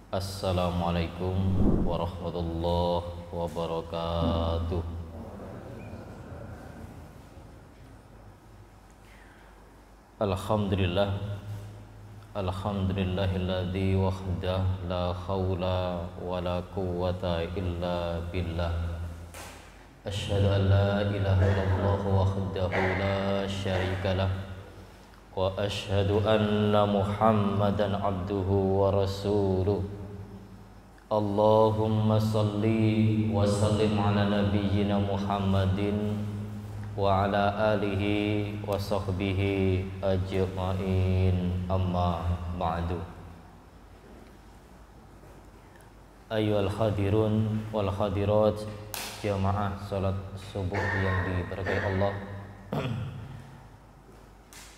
Assalamualaikum warahmatullahi wabarakatuh. Alhamdulillah, alhamdulillahilladzi wahdah la haula wala quwwata illa billah. Asyhadu an la ilaha illallah wahdahu la syarikalah wa asyhadu anna Muhammadan abduhu wa rasuluh. Allahumma salli wa sallim ala nabiyyina Muhammadin wa ala alihi wa sahbihi ajma'in, amma ba'du. Ayyuhal hadirun wal hadirat, jamaah salat subuh yang diberkahi Allah.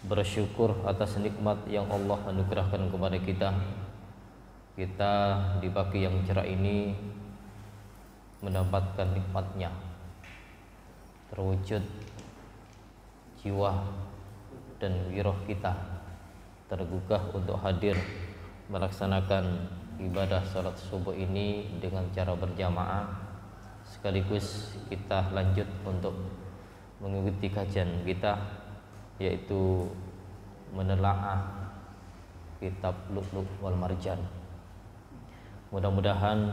Bersyukur atas nikmat yang Allah anugerahkan kepada kita. Kita di pagi yang cerah ini mendapatkan nikmatnya, terwujud jiwa dan wiroh kita tergugah untuk hadir melaksanakan ibadah salat subuh ini dengan cara berjamaah. Sekaligus kita lanjut untuk mengikuti kajian kita, yaitu menelaah kitab Lu'lu' wal Marjan. Mudah-mudahan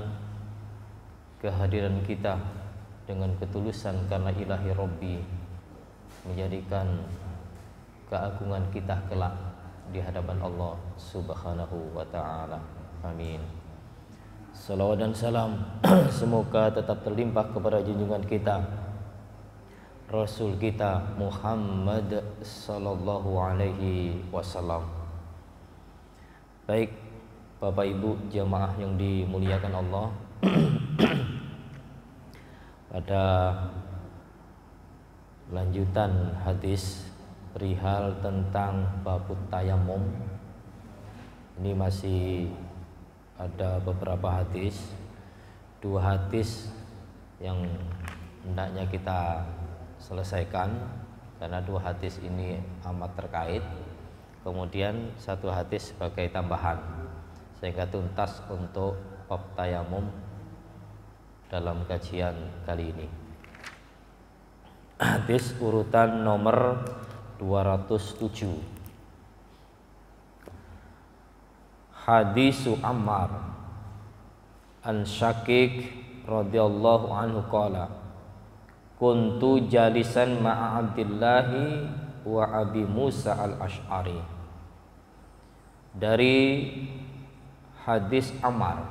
kehadiran kita dengan ketulusan karena ilahi Rabbi menjadikan keagungan kita kelak di hadapan Allah Subhanahu wa ta'ala. Amin. Salawat dan salam semoga tetap terlimpah kepada junjungan kita, Rasul kita Muhammad sallallahu alaihi wasallam. Baik Bapak Ibu jamaah yang dimuliakan Allah, pada lanjutan hadis perihal tentang babut tayamum, ini masih ada beberapa hadis, dua hadis yang hendaknya kita selesaikan karena dua hadis ini amat terkait. Kemudian satu hadis sebagai tambahan sehingga tuntas untuk bab tayamum dalam kajian kali ini. Hadis urutan nomor 207. Hadisu Ammar an Syakik radhiyallahu anhu qala kuntu jalisan ma'a Abdillahi wa Abi Musa al-Ash'ari. Dari hadis Ammar.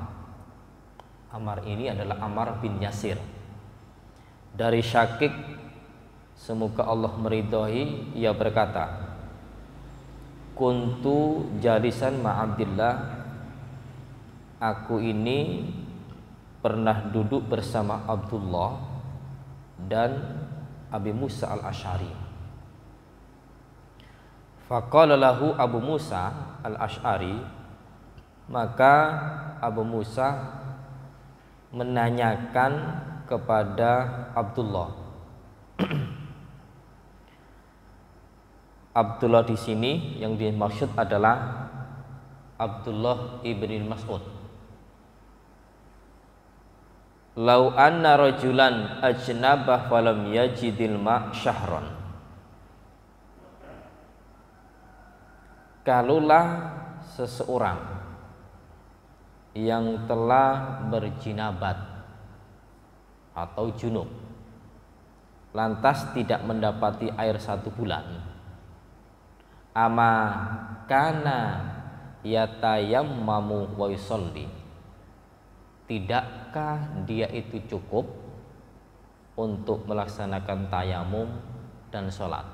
Ammar ini adalah Ammar bin Yasir. Dari Syakik, semoga Allah meridhai, ia berkata, kuntu jalisan ma'abdillah, aku ini pernah duduk bersama Abdullah dan Abi Musa al-Ash'ari. Faqala lahu Abu Musa al-Ash'ari, maka Abu Musa menanyakan kepada Abdullah. Abdullah di sini yang dimaksud adalah Abdullah ibn Mas'ud. Lau anna rajulan ajnabah falam yajidil ma' syahron. Kalulah seseorang yang telah berjinabat atau junub lantas tidak mendapati air 1 bulan, ama kana yatayammamu wa yusolli, tidakkah dia itu cukup untuk melaksanakan tayamum dan sholat?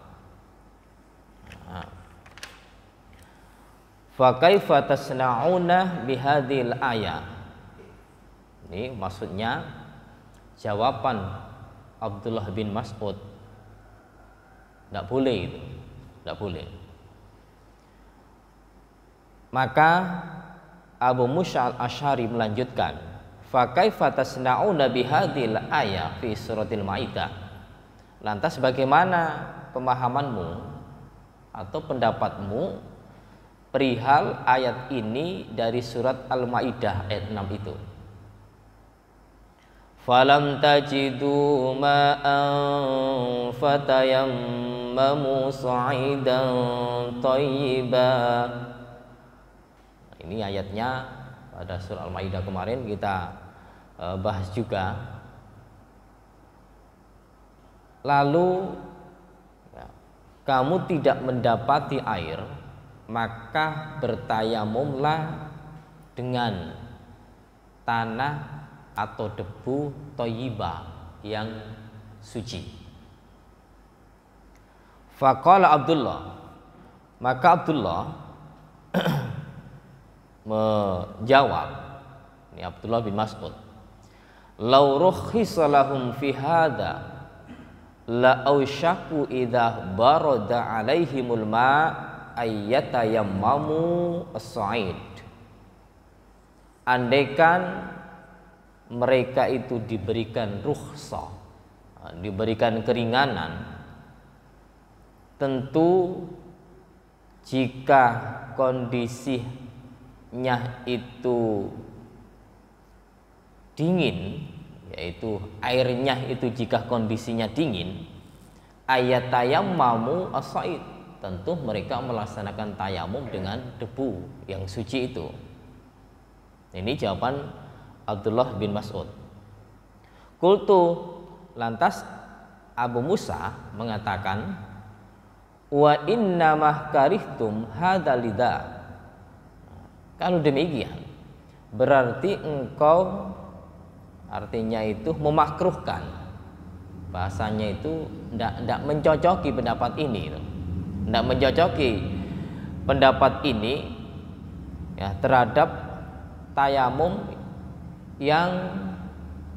Fa kaifa tasna'una bihadhil ayah. Ini maksudnya jawaban Abdullah bin Mas'ud. Tidak boleh itu, tidak boleh. Maka Abu Musa al-Ash'ari melanjutkan, fa kaifa tasna'una bihadhil ayah fi suratil Maidah. Lantas bagaimana pemahamanmu atau pendapatmu perihal ayat ini dari surat Al-Maidah ayat 6 itu. Falam tajidu ma'an fatayammamu sa'idan thayyiba. Ini ayatnya pada surah Al-Maidah kemarin kita bahas juga. Lalu ya, kamu tidak mendapati air, maka bertayamumlah dengan tanah atau debu thayyibah yang suci. Faqala Abdullah, maka Abdullah menjawab, ini Abdullah bin Mas'ud, lau rukhisa lahum fi hadza la ausyaku idza barada alaihimul ma ayyatayammamu as-sa'id. Andaikan mereka itu diberikan rukhsah, diberikan keringanan, tentu jika kondisinya itu dingin, yaitu airnya itu jika kondisinya dingin, ayatayammamu as-sa'id, tentu mereka melaksanakan tayamum dengan debu yang suci itu. Ini jawaban Abdullah bin Mas'ud. Qultu, lantas Abu Musa mengatakan, wa innamah karihtum hadza lidha. Kalau demikian berarti engkau, artinya itu memakruhkan, bahasanya itu tidak mencocoki pendapat ini, tidak mencocoki pendapat ini ya terhadap tayamum yang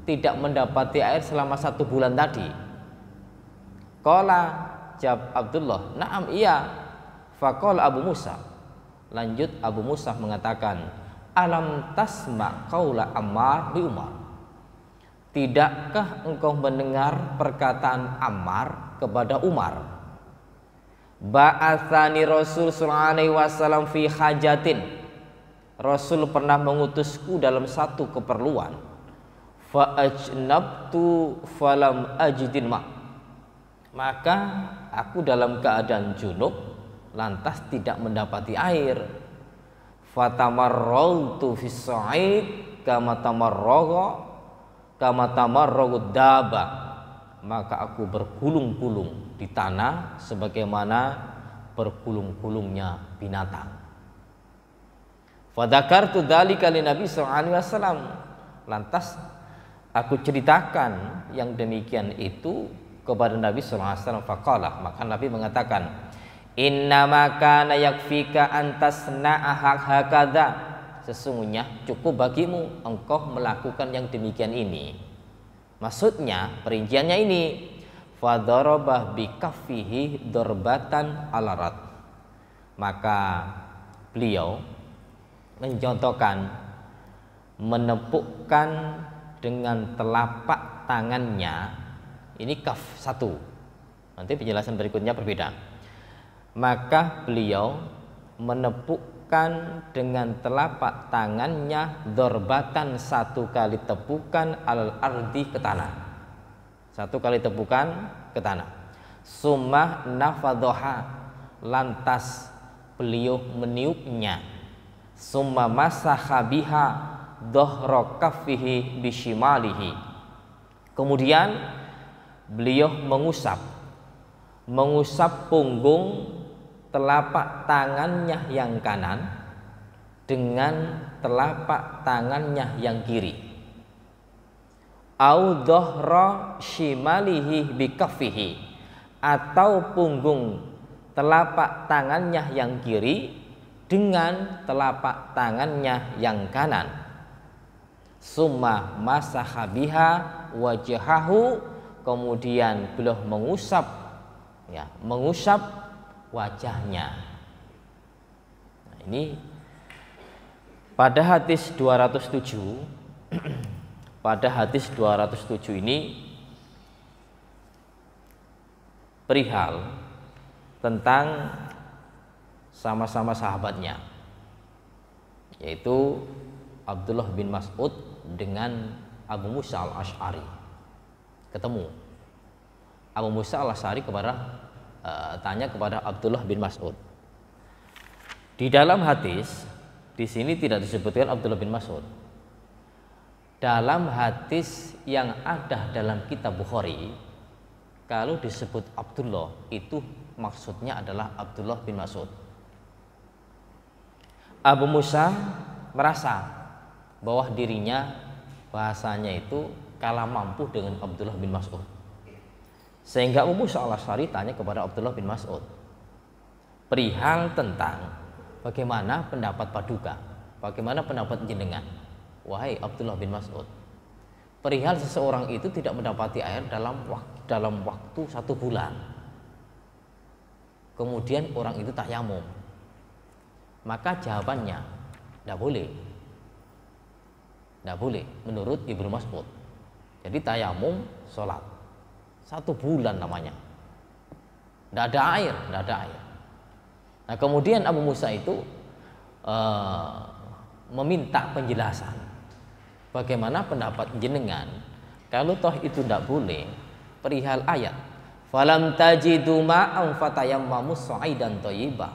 tidak mendapati air selama 1 bulan tadi. Qala, jawab Abdullah, na'am iya. Faqala Abu Musa, lanjut Abu Musa mengatakan, alam tasma qaula Ammar bi Umar. Tidakkah engkau mendengar perkataan Ammar kepada Umar? Ba'atsani Rasul sallallahu alaihi wasallam fi hajatin. Rasul pernah mengutusku dalam satu keperluan. Fa ajnabtu falam ajidin ma. Maka aku dalam keadaan junub lantas tidak mendapati air. Fatamarrautu fis sa'id kama tamarragud daba. Maka aku bergulung-gulung di tanah sebagaimana bergulung-gulungnya binatang. Fadzakartu dzalika li Nabi sallallahu alaihi wasallam. Lantas aku ceritakan yang demikian itu kepada Nabi sallallahu alaihi wasallam. Faqala, maka Nabi mengatakan, innama kana yakfika antasna'a hakadza. Sesungguhnya cukup bagimu engkau melakukan yang demikian ini. Maksudnya perinciannya ini, fadarabah bikaffihi darbatan alarat. Maka beliau mencontohkan, menepukkan dengan telapak tangannya. Ini kaf 1, nanti penjelasan berikutnya berbeda. Maka beliau menepukkan dengan telapak tangannya dorbatan 1 kali tepukan al ardi ke tanah, 1 kali tepukan ke tanah. Summa nafadhoha, lantas beliau meniupnya. Summa masaha biha dhahra kaffihi bishimalihi. Kemudian beliau mengusap punggung telapak tangannya yang kanan dengan telapak tangannya yang kiri. Au dhahra shimalihi bikaffihi, atau punggung telapak tangannya yang kiri dengan telapak tangannya yang kanan. Summa masaha biha wajhahu, kemudian beliau mengusap wajahnya. Nah, ini pada hadis 207 pada hadis 207 ini perihal tentang sama-sama sahabatnya. yaitu Abdullah bin Mas'ud dengan Abu Musa al-Asy'ari. Ketemu Abu Musa al-Asy'ari tanya kepada Abdullah bin Mas'ud. Di dalam hadis di sini tidak disebutkan Abdullah bin Mas'ud. Dalam hadis yang ada dalam kitab Bukhari, kalau disebut Abdullah itu maksudnya adalah Abdullah bin Mas'ud. Abu Musa merasa bahwa dirinya bahasanya itu kalah mampu dengan Abdullah bin Mas'ud. Sehingga Abu Musa al-Asy'ari tanya kepada Abdullah bin Mas'ud perihal tentang bagaimana pendapat paduka, bagaimana pendapat jenengan, wahai Abdullah bin Mas'ud, perihal seseorang itu tidak mendapati air dalam waktu 1 bulan, kemudian orang itu tayamum, maka jawabannya tidak boleh menurut Ibnu Mas'ud. Jadi tayamum sholat 1 bulan namanya, tidak ada air. Nah kemudian Abu Musa itu meminta penjelasan, bagaimana pendapat jenengan kalau toh itu tidak boleh perihal ayat falam tajidu ma'an fatayammamu sa'idan thayyiba,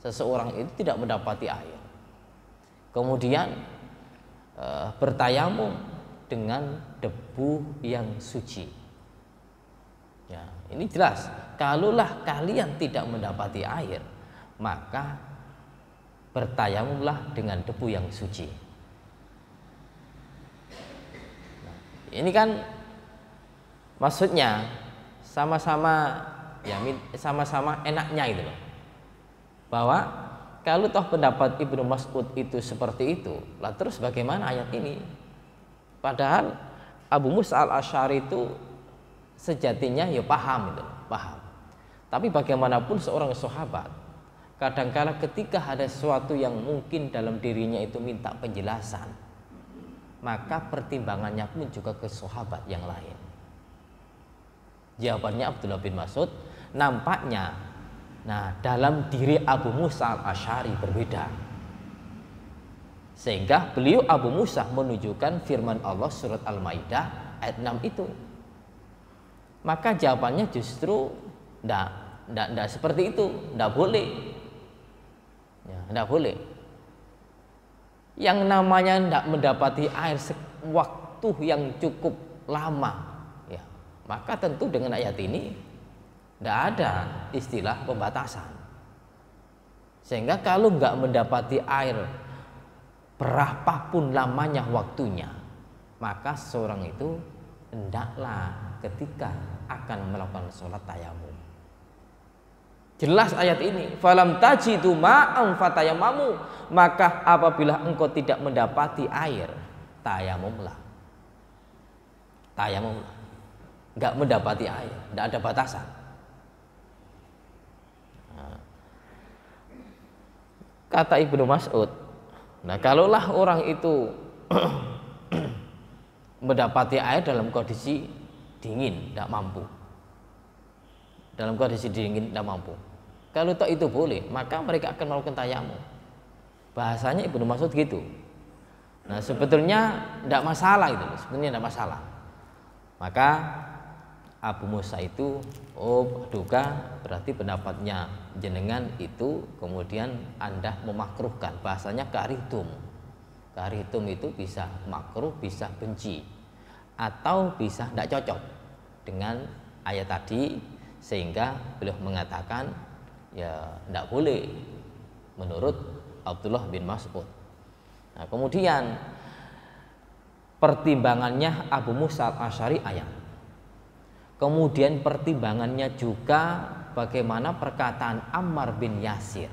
seseorang itu tidak mendapati air kemudian bertayamum dengan debu yang suci. Ya, ini jelas, kalaulah kalian tidak mendapati air, maka bertayamumlah dengan debu yang suci. Nah, ini kan maksudnya sama-sama enaknya itu loh. Bahwa kalau toh pendapat Ibnu Mas'ud itu seperti itu, lah terus bagaimana ayat ini? Padahal Abu Musa al-Asy'ari itu sejatinya ya paham. Tapi bagaimanapun seorang sahabat, kadangkala ketika ada sesuatu yang mungkin dalam dirinya itu minta penjelasan, maka pertimbangannya pun juga ke sahabat yang lain. Jawabannya Abdullah bin Mas'ud nampaknya, nah dalam diri Abu Musa al-Asy'ari berbeda, sehingga beliau Abu Musa menunjukkan firman Allah surat Al-Maidah ayat 6 itu. Maka jawabannya justru tidak seperti itu, tidak boleh. Ya, tidak boleh. Yang namanya tidak mendapati air waktu yang cukup lama, ya, maka tentu dengan ayat ini tidak ada istilah pembatasan. Sehingga kalau nggak mendapati air berapapun lamanya waktunya, maka seorang itu hendaklah ketika akan melakukan sholat tayamum. Jelas ayat ini, falam tajidu ma'an fatayammamu, maka apabila engkau tidak mendapati air, tayamumlah. Enggak mendapati air, enggak ada batasan. Nah, kata Ibnu Mas'ud, nah kalaulah orang itu mendapati air dalam kondisi dingin, tidak mampu. Dalam kondisi dingin tidak mampu. Kalau toh itu boleh, maka mereka akan melakukan tayamum. Bahasanya Ibnu Mas'ud gitu. Nah sebetulnya tidak masalah itu, sebenarnya tidak masalah. Maka Abu Musa itu, duga berarti pendapatnya jenengan itu kemudian Anda memakruhkan. Bahasanya karihtum. Karihtum itu bisa makruh, bisa benci, atau bisa tidak cocok dengan ayat tadi, sehingga beliau mengatakan ya tidak boleh menurut Abdullah bin Mas'ud. Nah kemudian pertimbangannya Abu Musa al-Asy'ari ayat. Kemudian pertimbangannya juga bagaimana perkataan Ammar bin Yasir.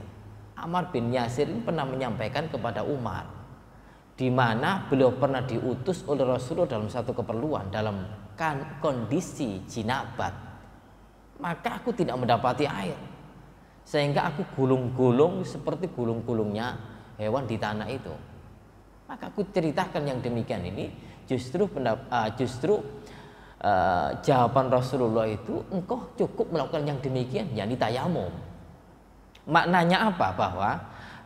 Ammar bin Yasir ini pernah menyampaikan kepada Umar, di mana beliau pernah diutus oleh Rasulullah dalam satu keperluan, dalam kondisi jinabat, maka aku tidak mendapati air, sehingga aku gulung-gulung seperti gulung-gulungnya hewan di tanah itu. Maka aku ceritakan yang demikian ini, justru jawaban Rasulullah itu, engkau cukup melakukan yang demikian, yakni tayamum. Maknanya apa? Bahwa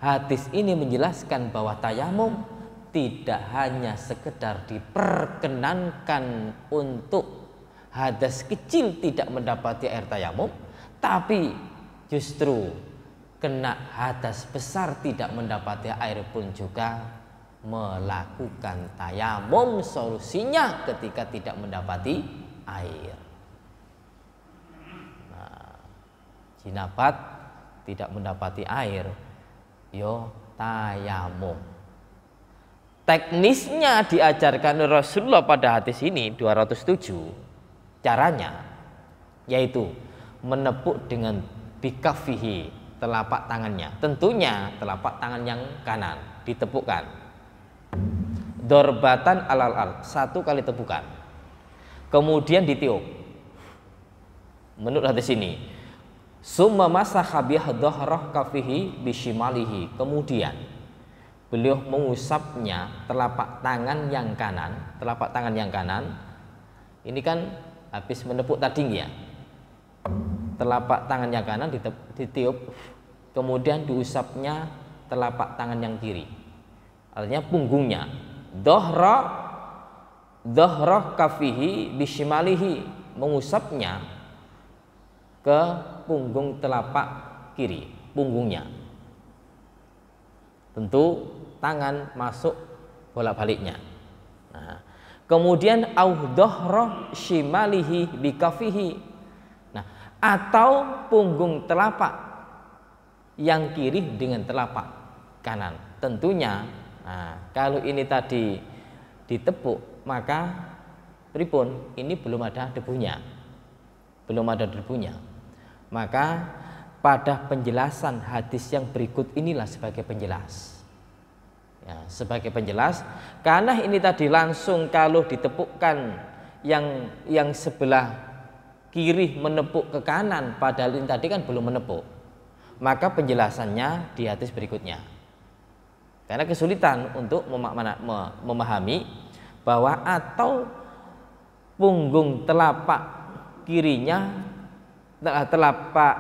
hadis ini menjelaskan bahwa tayamum tidak hanya sekedar diperkenankan untuk hadas kecil tidak mendapati air tayamum, tapi justru kena hadas besar tidak mendapati air pun juga melakukan tayamum. Solusinya ketika tidak mendapati air. Nah, jinabat tidak mendapati air, yo tayamum. Teknisnya diajarkan Rasulullah pada hadis ini 207. Caranya yaitu menepuk dengan bikafihi, telapak tangannya. Tentunya telapak tangan yang kanan ditepukkan. Dorbatan alal, 1 kali tepukan. Kemudian ditiup. Menurut hadis ini, summa masaha bihdhahrah kafihi bishimalihi. Kemudian beliau mengusapnya telapak tangan yang kanan. Telapak tangan yang kanan ini kan habis menepuk tadi ya. Telapak tangan yang kanan ditiup, kemudian diusapnya telapak tangan yang kiri. Artinya punggungnya. Dhahra kafihi bishimalihi, mengusapnya ke punggung telapak kiri, punggungnya. Tentu tangan masuk bolak-baliknya. Nah, kemudian auhdhahra shimalihi bikafihi. Nah, atau punggung telapak yang kiri dengan telapak kanan. Tentunya, nah, kalau ini tadi ditepuk, maka pripun? Ini belum ada debunya. Belum ada debunya. Maka pada penjelasan hadis yang berikut inilah sebagai penjelas. Ya, sebagai penjelas, karena ini tadi langsung kalau ditepukkan yang sebelah kiri menepuk ke kanan, padahal ini tadi kan belum menepuk. Maka penjelasannya di hadis berikutnya. Karena kesulitan untuk memahami bahwa atau punggung telapak kirinya, telapak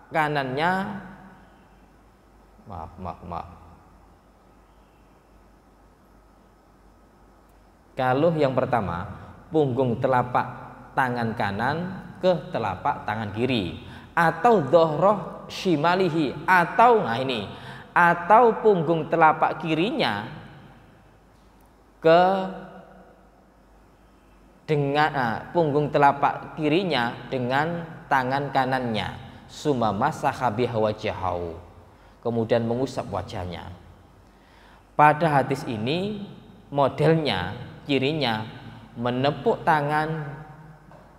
kanannya, maaf. Kalau yang pertama, punggung telapak tangan kanan ke telapak tangan kiri, atau dhahroh shimalihi, atau nah ini, atau punggung telapak kirinya ke dengan punggung telapak kirinya dengan tangan kanannya, summa masaha biha wajahu, kemudian mengusap wajahnya. Pada hadis ini modelnya kirinya menepuk tangan,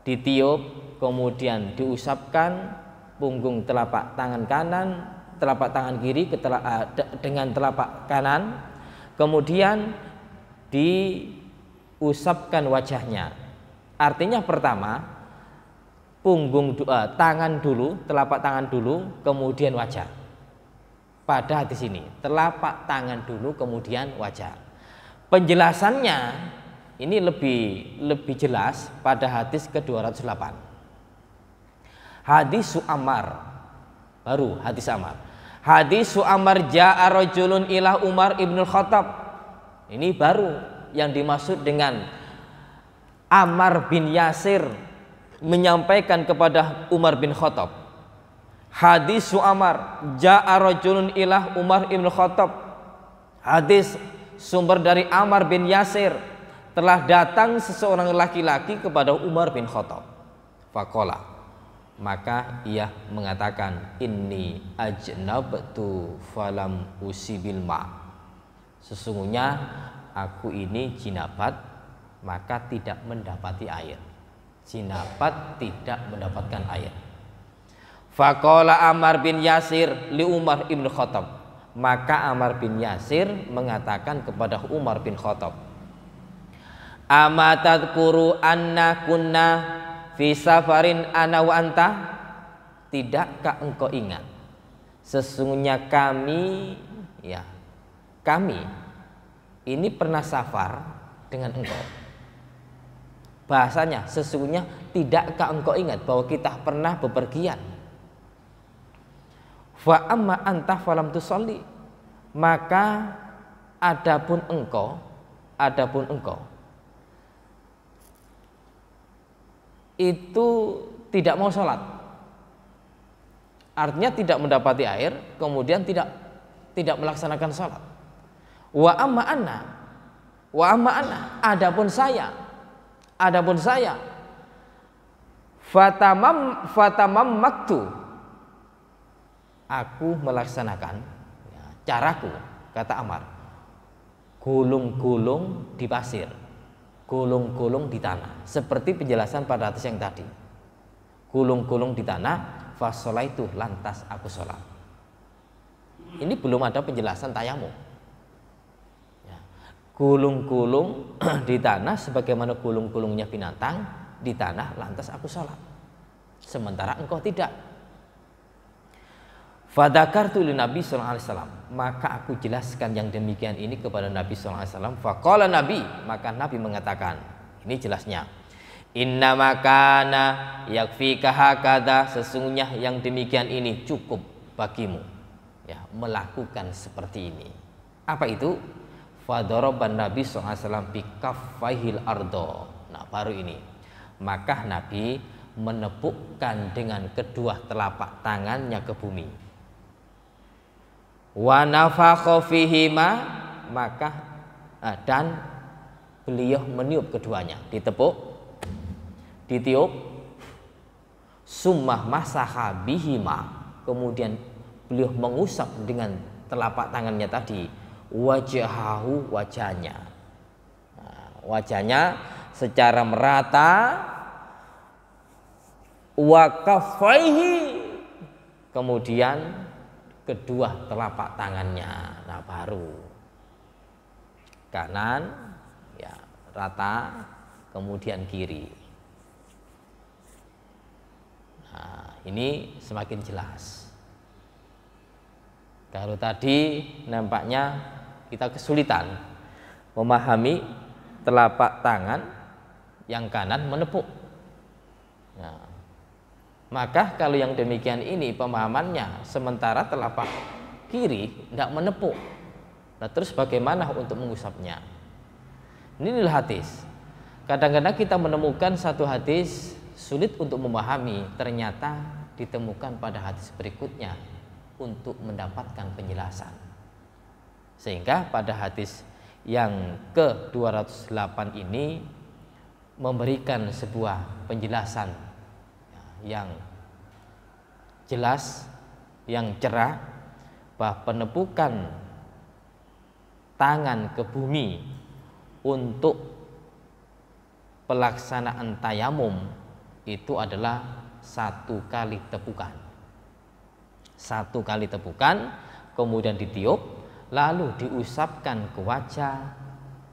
ditiup, kemudian diusapkan punggung telapak tangan kanan, telapak tangan kiri dengan telapak kanan, kemudian diusapkan wajahnya. Artinya pertama tangan dulu, telapak tangan dulu, kemudian wajah. Pada hadis ini telapak tangan dulu, kemudian wajah. Penjelasannya ini lebih jelas pada hadis ke-208. Hadis Ammar, baru hadis Ammar. Hadis Ammar ja'a rajulun ila Umar ibnul Khattab. Ini baru yang dimaksud dengan Ammar bin Yasir menyampaikan kepada Umar bin Khattab. Hadis Ammar ja'a rajulun ila Umar ibnul Khattab. Hadis sumber dari Ammar bin Yasir, telah datang seseorang laki-laki kepada Umar bin Khattab. Faqala, maka ia mengatakan, inni ajnabtu falam usibil ma. Sesungguhnya aku ini jinabat, maka tidak mendapati air. Jinabat tidak mendapatkan air. Faqala Ammar bin Yasir li Umar ibn Khattab. Maka Ammar bin Yasir mengatakan kepada Umar bin Khattab, ama tadhkuru anna kunna fi safarin ana wa anta? Tidakkah engkau ingat sesungguhnya kami ini pernah safar dengan engkau? Bahasanya sesungguhnya tidakkah engkau ingat bahwa kita pernah bepergian? Fa amma anta falam tusalli, maka adapun engkau itu tidak mau sholat, artinya tidak mendapati air, kemudian tidak melaksanakan sholat. Wa amma ana, adapun saya fatamammaktu, aku melaksanakan caraku, kata Ammar, gulung-gulung di pasir, gulung-gulung di tanah, seperti penjelasan pada hadis yang tadi. Gulung-gulung di tanah, fasolaitu, lantas aku sholat. Ini belum ada penjelasan tayamum. Gulung-gulung di tanah sebagaimana gulung-gulungnya binatang di tanah, lantas aku sholat, sementara engkau tidak. Fadzakartu li Nabi sallallahu alaihi wasallam, maka aku jelaskan yang demikian ini kepada Nabi sallallahu alaihi wasallam. Faqala Nabi, maka Nabi mengatakan, ini jelasnya, inna makana yakfika hakadha, sesungguhnya yang demikian ini cukup bagimu ya melakukan seperti ini. Apa itu? Fadaraban Nabi sallallahu alaihi wasallam bi kaffahil ardo. Nah, baru ini. Maka Nabi menepukkan dengan kedua telapak tangannya ke bumi. Wa nafakha fihima, maka dan beliau meniup keduanya, ditepuk, ditiup, summah masaha bihima, kemudian beliau mengusap dengan telapak tangannya tadi wajahahu, wajahnya. Nah, wajahnya secara merata, wa kaffaihi, kemudian kedua telapak tangannya. Nah, baru kanan ya rata, kemudian kiri. Nah, ini semakin jelas. Kalau tadi nampaknya kita kesulitan memahami telapak tangan yang kanan menepuk. Nah, maka kalau yang demikian ini pemahamannya, sementara telapak kiri tidak menepuk. Nah, terus bagaimana untuk mengusapnya? Ini adalah hadis. Kadang-kadang kita menemukan satu hadis sulit untuk memahami, ternyata ditemukan pada hadis berikutnya untuk mendapatkan penjelasan. Sehingga pada hadis yang ke-208 ini memberikan sebuah penjelasan yang jelas, yang cerah, bahwa penepukan tangan ke bumi untuk pelaksanaan tayamum itu adalah satu kali tepukan. Satu kali tepukan, kemudian ditiup, lalu diusapkan ke wajah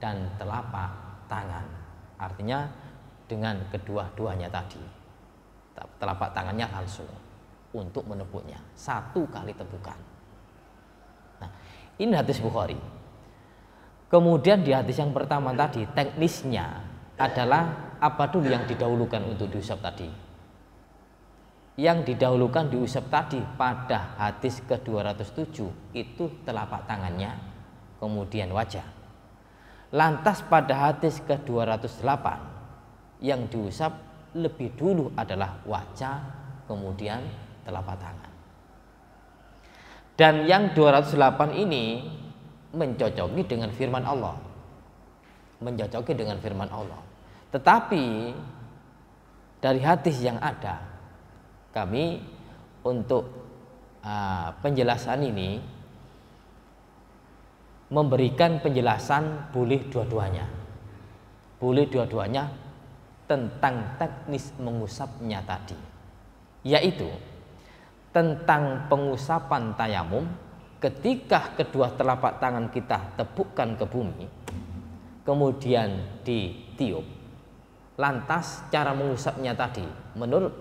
dan telapak tangan. Artinya dengan kedua-duanya tadi, telapak tangannya langsung untuk menepuknya, satu kali tepukan. Nah, ini hadis Bukhari. Kemudian di hadis yang pertama tadi, teknisnya adalah apa dulu yang didahulukan untuk diusap tadi? Yang didahulukan diusap tadi pada hadis ke-207 itu telapak tangannya, kemudian wajah. Lantas pada hadis ke-208 yang diusap lebih dulu adalah wajah, kemudian telapak tangan. Dan yang 208 ini mencocoki dengan firman Allah. Mencocoki dengan firman Allah. Tetapi dari hadis yang ada, kami untuk penjelasan ini memberikan penjelasan boleh dua-duanya. Boleh dua-duanya tentang teknis mengusapnya tadi, yaitu tentang pengusapan tayamum ketika kedua telapak tangan kita tepukkan ke bumi, kemudian ditiup. Lantas cara mengusapnya tadi menurut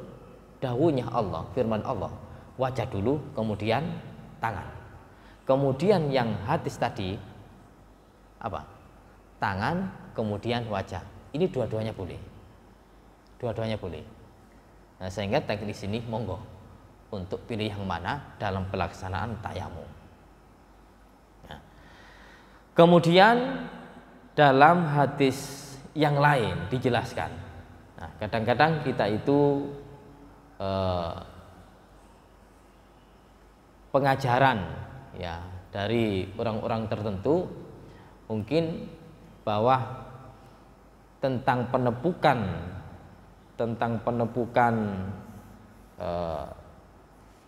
dawuhnya Allah, firman Allah, wajah dulu, kemudian tangan. Kemudian yang hadis tadi apa? Tangan, kemudian wajah. Ini dua-duanya boleh. Dua-duanya boleh. Nah, sehingga teknis ini monggo untuk pilih yang mana dalam pelaksanaan tayamum. Nah, Kemudian dalam hadis yang lain dijelaskan. Nah, kadang-kadang kita itu pengajaran ya dari orang-orang tertentu mungkin bahwa tentang penepukan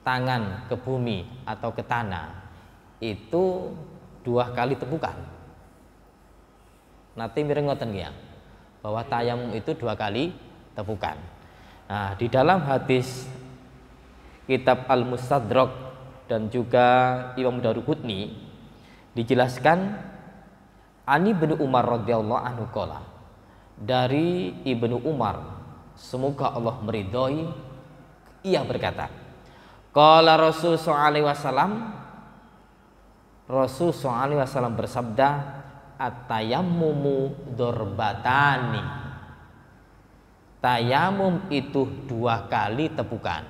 tangan ke bumi atau ke tanah itu 2 kali tepukan. Nanti mireng ngoten ya, bahwa tayamum itu 2 kali tepukan. Nah, di dalam hadis kitab Al-Mustadrak dan juga Imam Daruqutni dijelaskan Ani bin Umar radhiyallahu anhu qala, dari Ibnu Umar semoga Allah meridhoi, ia berkata, qala Rasul sallallahu alaihi wasallam, Rasul sallallahu alaihi wasallam bersabda, at-tayammumu dorbatani, tayamum itu 2 kali tepukan.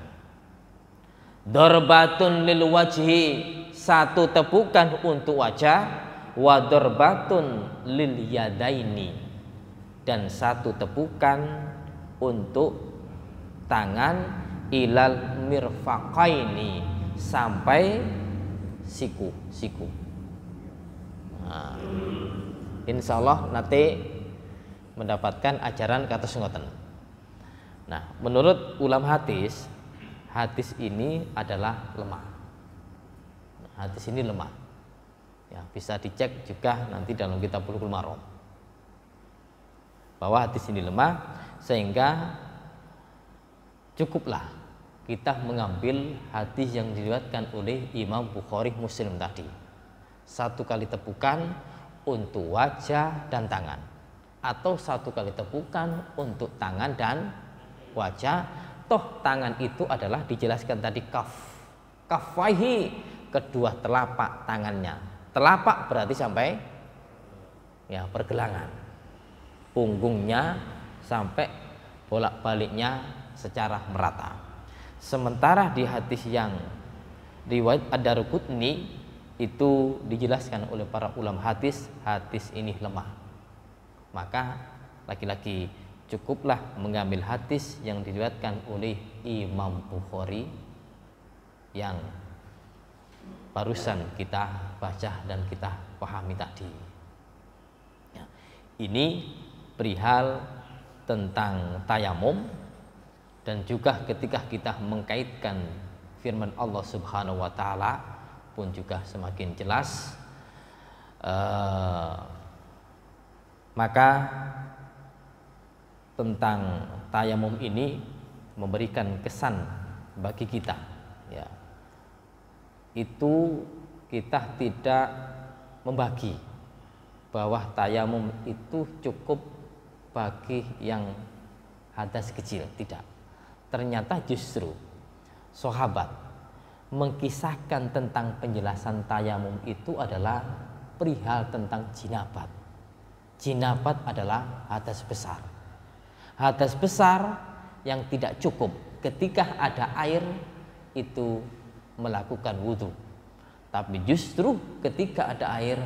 Dorbatun lil wajhi, 1 tepukan untuk wajah, wa dorbatun lil yadaini, dan 1 tepukan untuk tangan, ilal mirfaqaini, sampai siku. Nah, insya Allah nanti mendapatkan ajaran kata ngoten. Nah, menurut ulama hadis, hadis ini adalah lemah. Hadis ini lemah. Ya, bisa dicek juga nanti dalam kitab Bulughul Maram bahwa hadis ini lemah, sehingga cukuplah kita mengambil hadis yang diriwayatkan oleh Imam Bukhari Muslim tadi, 1 kali tepukan untuk wajah dan tangan, atau 1 kali tepukan untuk tangan dan wajah. Toh tangan itu adalah dijelaskan tadi kafaihi, kedua telapak tangannya. Telapak berarti sampai ya pergelangan, punggungnya sampai bolak-baliknya secara merata. Sementara di hadis yang riwayat Ad-Daruqutni itu dijelaskan oleh para ulama hadis ini lemah. Maka lagi-lagi cukuplah mengambil hadis yang diriwayatkan oleh Imam Bukhari yang barusan kita baca dan kita pahami tadi. Ya, ini perihal tentang tayamum, dan juga ketika kita mengkaitkan firman Allah Subhanahu wa taala pun juga semakin jelas. Maka tentang tayamum ini memberikan kesan bagi kita, ya. Itu kita tidak membagi bahwa tayamum itu cukup bagi yang hadas kecil, tidak. Ternyata justru sahabat mengkisahkan tentang penjelasan tayamum itu adalah perihal tentang jinabat. Jinabat adalah hadas besar. Hadas besar yang tidak cukup ketika ada air itu melakukan wudhu, tapi justru ketika ada air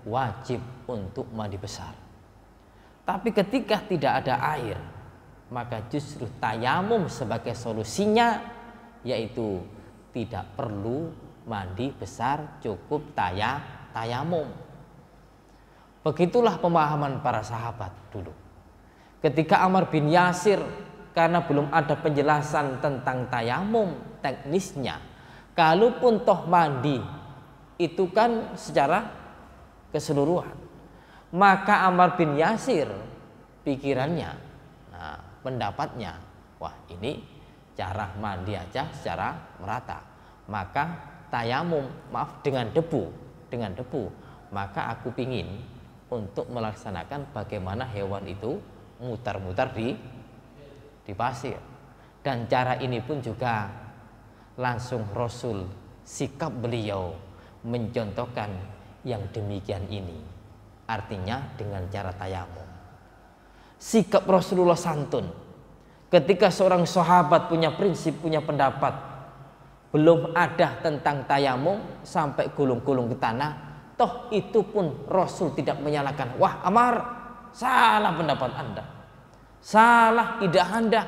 wajib untuk mandi besar. Tapi ketika tidak ada air, maka justru tayamum sebagai solusinya, yaitu tidak perlu mandi besar, cukup tayamum. Begitulah pemahaman para sahabat dulu. Ketika Ammar bin Yasir, karena belum ada penjelasan tentang tayamum teknisnya, kalaupun toh mandi itu kan secara keseluruhan, maka Ammar bin Yasir pikirannya, pendapatnya, wah ini cara mandi aja secara merata, maka tayamum, maaf, dengan debu, maka aku pingin untuk melaksanakan bagaimana hewan itu mutar-mutar di pasir. Dan cara ini pun juga langsung Rasul, sikap beliau mencontohkan yang demikian ini, artinya dengan cara tayamum. Sikap Rasulullah santun. Ketika seorang sahabat punya prinsip, punya pendapat, belum ada tentang tayamum sampai gulung-gulung ke tanah, Toh itu pun Rasul tidak menyalahkan. Wah Ammar, salah pendapat Anda, salah ide Anda.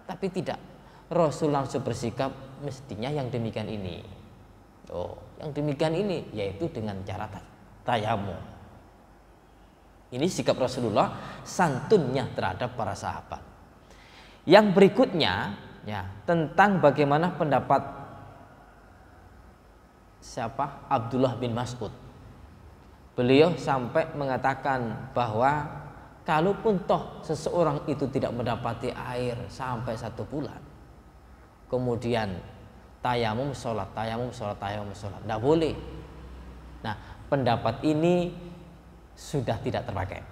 Tapi tidak, Rasul langsung bersikap mestinya yang demikian ini. Oh, yang demikian ini yaitu dengan cara tayamum. Ini sikap Rasulullah, santunnya terhadap para sahabat. Yang berikutnya ya, tentang bagaimana pendapat siapa? Abdullah bin Mas'ud. Beliau sampai mengatakan bahwa kalaupun toh seseorang itu tidak mendapati air sampai 1 bulan, kemudian tayamum sholat, tidak boleh. Nah, pendapat ini sudah tidak terpakai.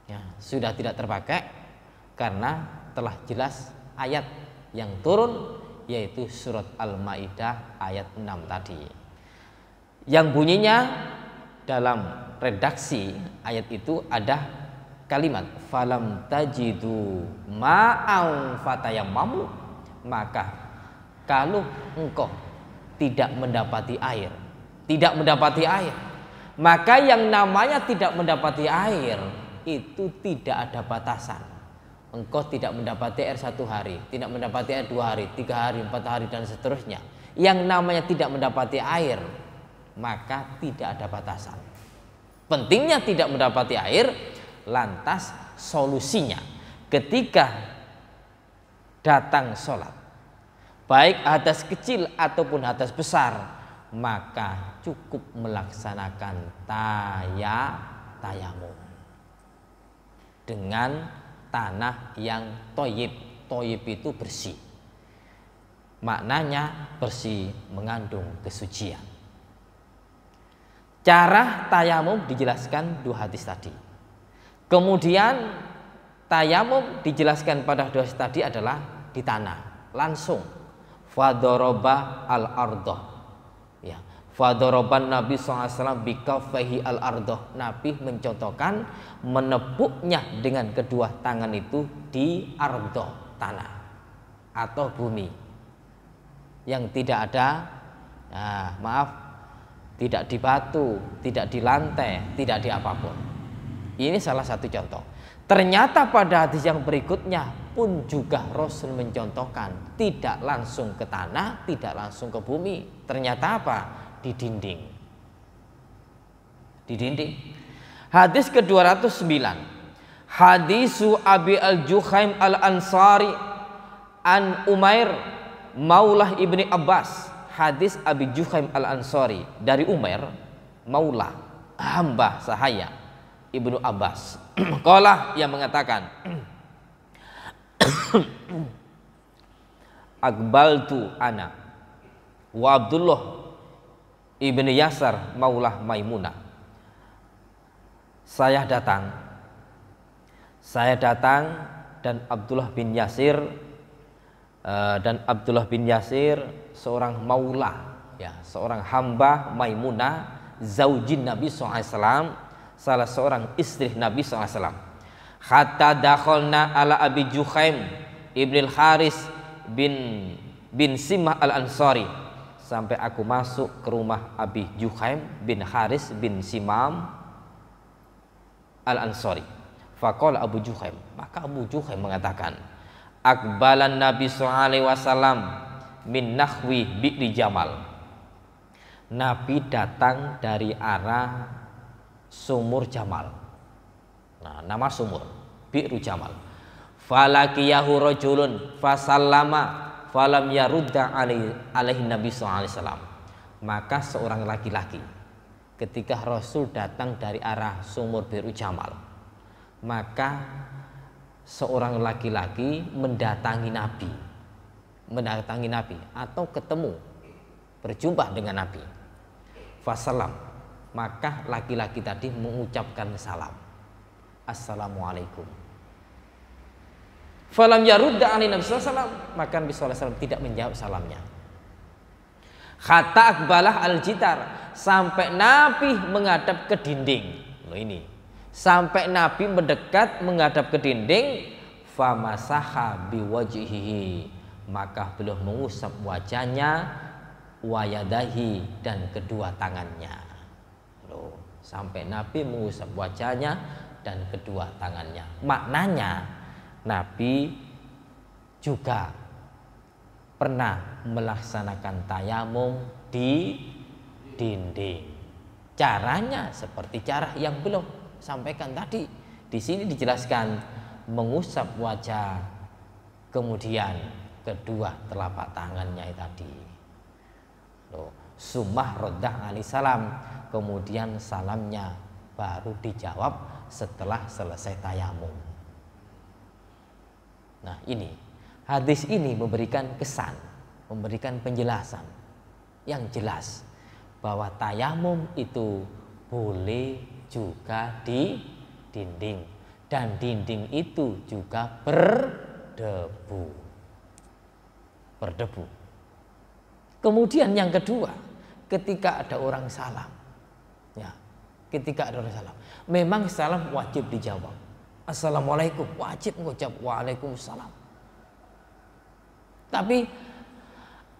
Ya, sudah tidak terpakai karena telah jelas ayat yang turun, yaitu surat Al-Maidah ayat 6 tadi, yang bunyinya dalam redaksi ayat itu ada kalimat falam tajidu ma'an fatayammamu, maka kalau engkau tidak mendapati air, maka yang namanya tidak mendapati air itu tidak ada batasan. Engkau tidak mendapati air 1 hari, tidak mendapati air 2 hari, 3 hari, 4 hari dan seterusnya. Yang namanya tidak mendapati air, maka tidak ada batasan. Pentingnya tidak mendapati air, lantas solusinya ketika datang sholat, baik hadas kecil ataupun hadas besar, maka cukup melaksanakan tayamum dengan tanah yang toyib. Toyib itu bersih, maknanya bersih, mengandung kesucian. Cara tayamum dijelaskan 2 hadis tadi. Kemudian tayamum dijelaskan pada 2 hadis tadi adalah di tanah langsung. Fadoroba al-ardoh, ya, fadoroban Nabi SAW bikafahi al-ardoh. Nabi mencontohkan menepuknya dengan kedua tangan itu di ardoh, tanah atau bumi yang tidak ada, tidak di batu, tidak di lantai, tidak di apapun. Ini salah satu contoh. Ternyata pada hadis yang berikutnya pun juga Rasul mencontohkan tidak langsung ke tanah, tidak langsung ke bumi. Ternyata apa? Di dinding. Di dinding. Hadis ke-209. Hadisu Abi al-Juhaim al-Ansari an Umair Maulah ibni Abbas. Hadis Abi Juhaim al-Ansari dari Umair, Maulah, hamba sahaya Ibnu Abbas. Qala, yang mengatakan Akbaltu ana wa Abdullah ibni Yasar Maulah Maimunah. Saya datang dan Abdullah bin Yasir seorang maulah, ya, seorang hamba Maimunah, zaujin Nabi SAW, salah seorang istri Nabi SAW. Hatta dakhalna ala Abi Juhaim ibn al-Haris bin Simah al-Ansari, sampai aku masuk ke rumah Abi Juhaim bin Haris bin Simam al-Ansari. Faqala Abu Juhaim, maka Abu Juhaim mengatakan, Akbalan Nabi SAW min nahwi bi'ri Jamal. Nabi datang dari arah sumur Jamal. Nah, nama sumur bi'ru Jamal. Falakiyahu rajulun fasallama falam yarudda alaihi Nabi SAW. Maka seorang laki-laki, ketika Rasul datang dari arah sumur bi'ru Jamal, maka seorang laki-laki mendatangi Nabi atau ketemu, berjumpa dengan Nabi. Fasalam, maka laki-laki tadi mengucapkan salam, Assalamualaikum. Falam yarudda alaihi Nabi sallallahu alaihi wasallam, maka Nabi sallallahu alaihi wasallam tidak menjawab salamnya. Hatta akbalah al-jitar, sampai Nabi menghadap ke dinding. Loh, ini sampai Nabi mendekat menghadap ke dinding. Famasaha biwajhihi, maka beliau mengusap wajahnya, wayadahi, dan kedua tangannya. sampai Nabi mengusap wajahnya dan kedua tangannya. Maknanya Nabi juga pernah melaksanakan tayamum di dinding. Caranya seperti cara yang belum sampaikan tadi. Di sini dijelaskan mengusap wajah, kemudian kedua telapak tangannya tadi. Sumah rodah alaihissalam, kemudian salamnya baru dijawab setelah selesai tayamum. Nah, ini hadis ini memberikan kesan, memberikan penjelasan yang jelas bahwa tayamum itu boleh juga di dinding, dan dinding itu juga berdebu. Kemudian yang kedua, ketika ada orang salam, ya, ketika ada orang salam, memang salam wajib dijawab. Assalamualaikum, wajib mengucap waalaikumsalam. Tapi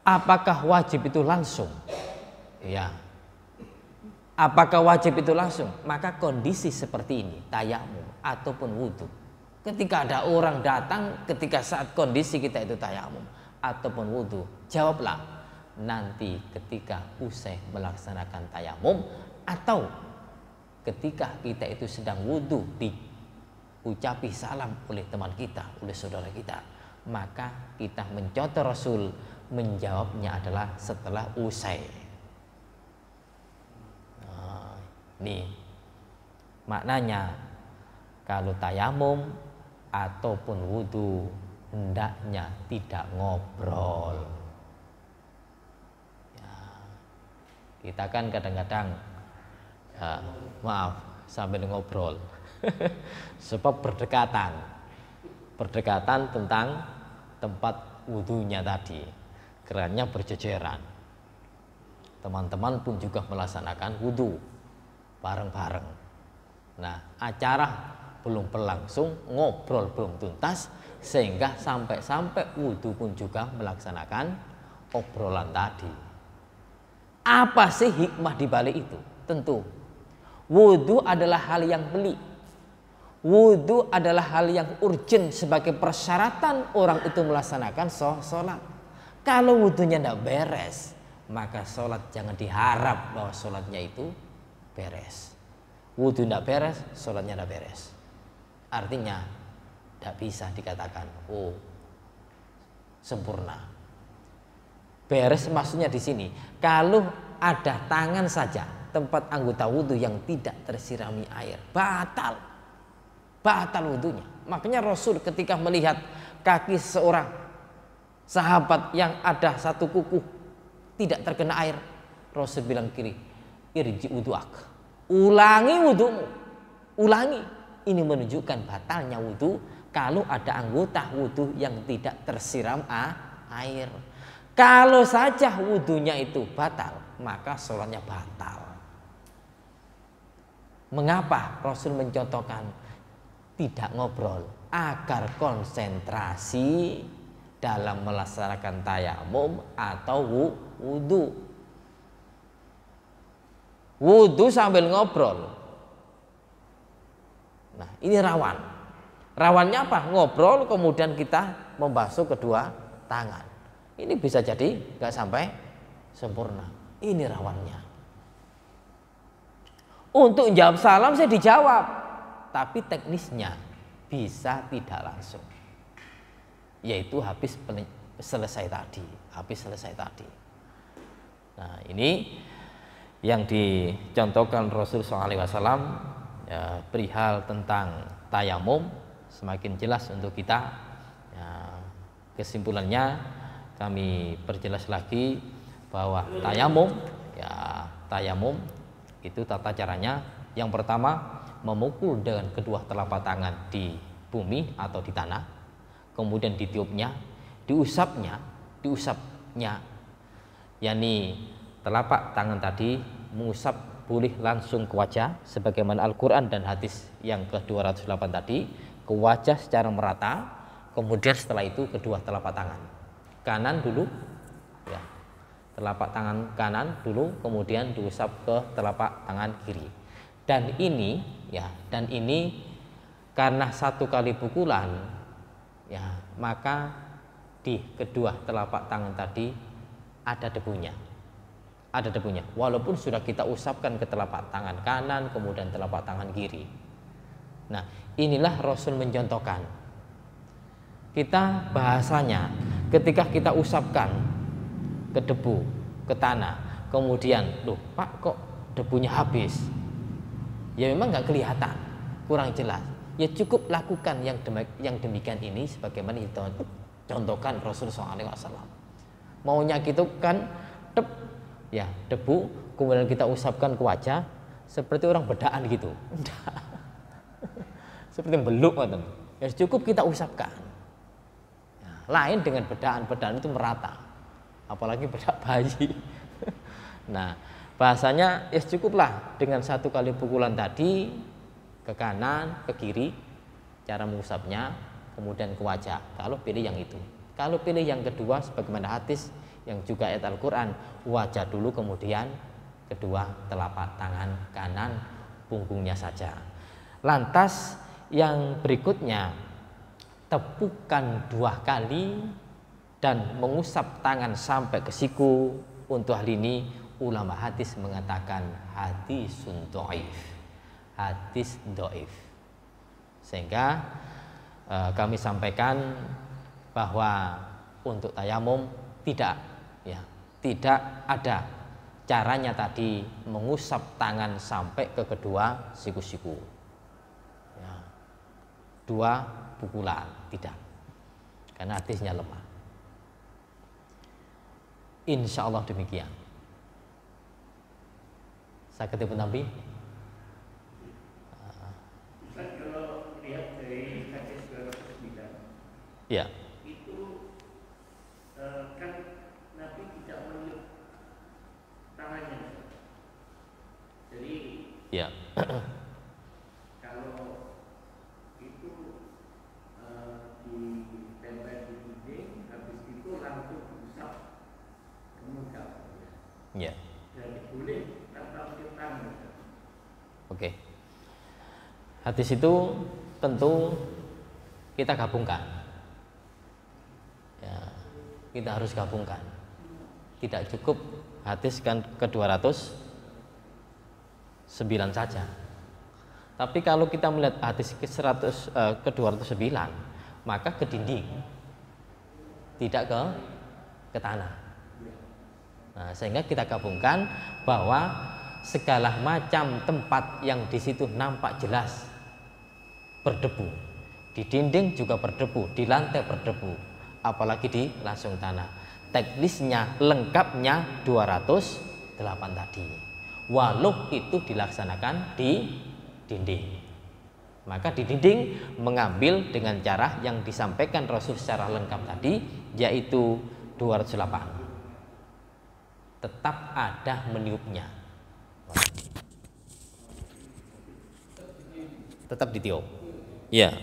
apakah wajib itu langsung? Ya. Apakah wajib itu langsung? Maka kondisi seperti ini, tayamum ataupun wudhu. Ketika ada orang datang, ketika saat kondisi kita itu tayamum ataupun wudhu, jawablah nanti ketika usai melaksanakan tayamum atau ketika kita itu sedang wudhu diucapi salam oleh teman kita, oleh saudara kita, maka kita mencontoh Rasul, menjawabnya adalah setelah usai. Nah, ini maknanya kalau tayamum ataupun wudhu hendaknya tidak ngobrol. Ya, kita kan kadang-kadang sambil ngobrol sebab berdekatan tentang tempat wudhunya tadi, kerannya berjejeran. Teman-teman pun juga melaksanakan wudhu bareng-bareng. Nah, acara belum berlangsung, ngobrol belum tuntas, sehingga sampai wudhu pun juga melaksanakan obrolan tadi. Apa sih hikmah di balik itu? Tentu wudhu adalah hal yang pelik. Wudhu adalah hal yang urgent sebagai persyaratan orang itu melaksanakan sholat. Kalau wudhunya tidak beres, maka sholat jangan diharap bahwa sholatnya itu beres. Wudhu tidak beres, sholatnya tidak beres. Artinya tidak bisa dikatakan sempurna. Beres maksudnya di sini, kalau ada tangan saja tempat anggota wudhu yang tidak tersirami air, batal wudhunya. Makanya Rasul ketika melihat kaki seorang sahabat yang ada satu kuku tidak terkena air, Rasul bilang kiri, irji wudhuak, ulangi wudhumu, ulangi. Ini menunjukkan batalnya wudhu kalau ada anggota wudhu yang tidak tersiram air. Kalau saja wudhunya itu batal, maka sholatnya batal. Mengapa Rasul mencontohkan tidak ngobrol? Agar konsentrasi dalam melaksanakan tayamum atau wudhu. Wudhu sambil ngobrol. Nah, ini rawan. Rawannya apa? Ngobrol kemudian kita membasuh kedua tangan. Ini bisa jadi nggak sampai sempurna. Ini rawannya. Untuk jawab salam saya dijawab, tapi teknisnya bisa tidak langsung. Yaitu habis selesai tadi. Nah, ini yang dicontohkan Rasul SAW, ya, perihal tentang tayamum semakin jelas untuk kita. Ya, kesimpulannya kami perjelas lagi bahwa tayamum itu tata caranya. Yang pertama, memukul dengan kedua telapak tangan di bumi atau di tanah, kemudian ditiupnya, diusapnya, yakni telapak tangan tadi mengusap boleh langsung ke wajah sebagaimana Al-Quran dan hadis yang ke-208 tadi, ke wajah secara merata. Kemudian setelah itu kedua telapak tangan kanan dulu, ya, telapak tangan kanan dulu, kemudian diusap ke telapak tangan kiri. Dan ini karena satu kali pukulan, ya, maka di kedua telapak tangan tadi ada debunya. Ada debunya. Walaupun sudah kita usapkan ke telapak tangan kanan, kemudian telapak tangan kiri. Nah, inilah Rasul mencontohkan. Kita bahasanya ketika kita usapkan ke debu, ke tanah, kemudian, loh Pak, kok debunya habis? Ya memang nggak kelihatan, kurang jelas. Ya cukup lakukan yang demikian ini sebagaimana dicontohkan Rasulullah SAW. Maunya gitu kan, ya debu, kemudian kita usapkan ke wajah seperti orang bedaan gitu. Seperti beluk, ya cukup kita usapkan. Ya, lain dengan bedaan itu merata, apalagi bedak bayi. Nah, bahasanya ya cukuplah dengan satu kali pukulan tadi ke kanan, ke kiri, cara mengusapnya, kemudian ke wajah. Kalau pilih yang itu. Kalau pilih yang kedua, sebagaimana hadis yang juga ayat Al-Quran, wajah dulu, kemudian kedua telapak tangan kanan, punggungnya saja. Lantas yang berikutnya, tepukan 2 kali dan mengusap tangan sampai ke siku. Untuk hal ini ulama hadis mengatakan hadisun dhaif. Hadis dhaif. Sehingga kami sampaikan bahwa untuk tayamum tidak ada caranya tadi mengusap tangan sampai ke kedua siku-siku. Ya, 2 pukulan tidak, karena hadisnya lemah. Insya Allah demikian. Saya ketemu Nabi. Kalau lihat dari hadis 209, Ya. Itu kan Nabi tidak meniup tangannya. Jadi Ya. kalau itu ditempel di dinding, habis itu langsung diusap ke muka. Ya. Jadi boleh tanpa meniup tangan. Oke. Hadis itu tentu kita gabungkan. Ya, kita harus gabungkan. Tidak cukup hadis kan ke 209 saja. Tapi kalau kita melihat hadis ke 209, maka ke dinding, tidak ke tanah. Nah, sehingga kita gabungkan bahwa segala macam tempat yang di situ nampak jelas berdebu, di dinding juga berdebu, di lantai berdebu, apalagi di langsung tanah. Teknisnya lengkapnya 208 tadi, walau itu dilaksanakan di dinding. Maka di dinding mengambil dengan cara yang disampaikan Rasul secara lengkap tadi, yaitu 208. Tetap ada meniupnya, tetap ditiup. Ya.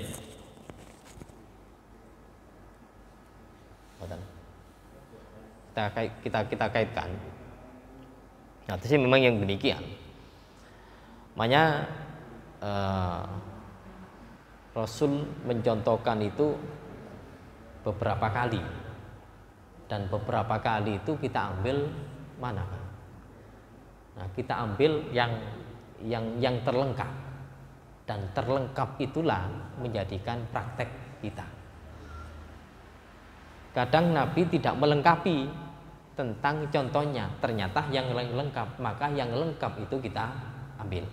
Kita kaitkan. Nah, itu sih memang yang demikian. Makanya Rasul mencontohkan itu beberapa kali, dan beberapa kali itu kita ambil mana, Pak? Nah, kita ambil yang terlengkap, dan terlengkap itulah menjadikan praktek kita. Kadang Nabi tidak melengkapi tentang contohnya, ternyata yang lengkap, maka yang lengkap itu kita ambil.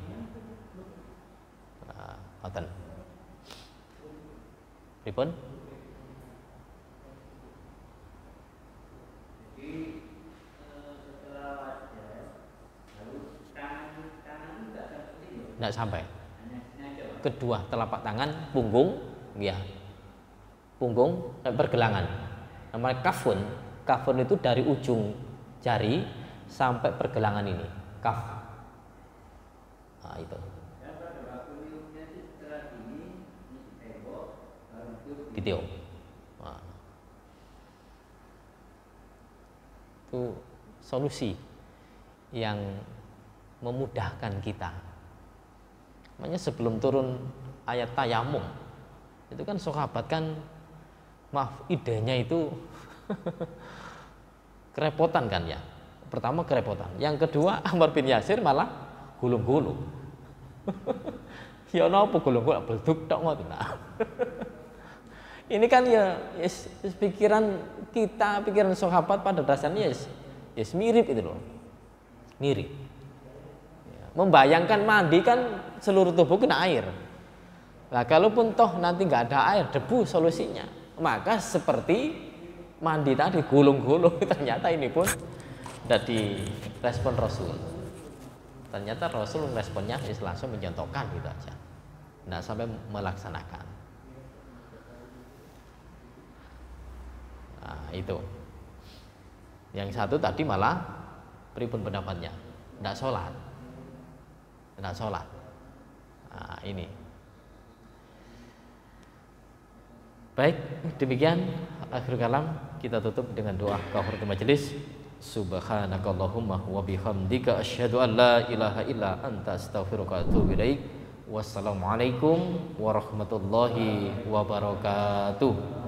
Ngoten. Pripun? Tidak sampai. Kedua telapak tangan, punggung, ya, punggung dan pergelangan. Namanya kafun. Kafun itu dari ujung jari sampai pergelangan ini, kaf. Nah, itu. Ditiup. Nah, itu solusi yang memudahkan kita Makanya sebelum turun ayat tayamum itu kan sahabat kan maaf idenya itu kerepotan kan ya. Pertama kerepotan, yang kedua Ammar bin Yasir malah gulung-gulung. Ya napa gulung-gulung belduk tok ngoten. Ini kan ya pikiran kita, pikiran sahabat pada dasarnya ya mirip itu loh. Mirip. Ya, membayangkan mandi kan seluruh tubuh kena air. Nah, kalaupun toh nanti nggak ada air, debu solusinya. Maka seperti mandi tadi gulung-gulung, ternyata ini pun dari respon Rasul. Ternyata Rasul responnya langsung mencontohkan gitu aja, nggak sampai melaksanakan. Nah, itu. Yang satu tadi malah pripun pendapatnya? Nggak sholat. Nah, ini. Baik, demikian akhir kalam, kita tutup dengan doa kafaratul majelis. Subhanakallahumma wa bihamdika asyhadu an la ilaha illa anta astaghfiruka wa atubu ilaik. Wassalamualaikum warahmatullahi wabarakatuh.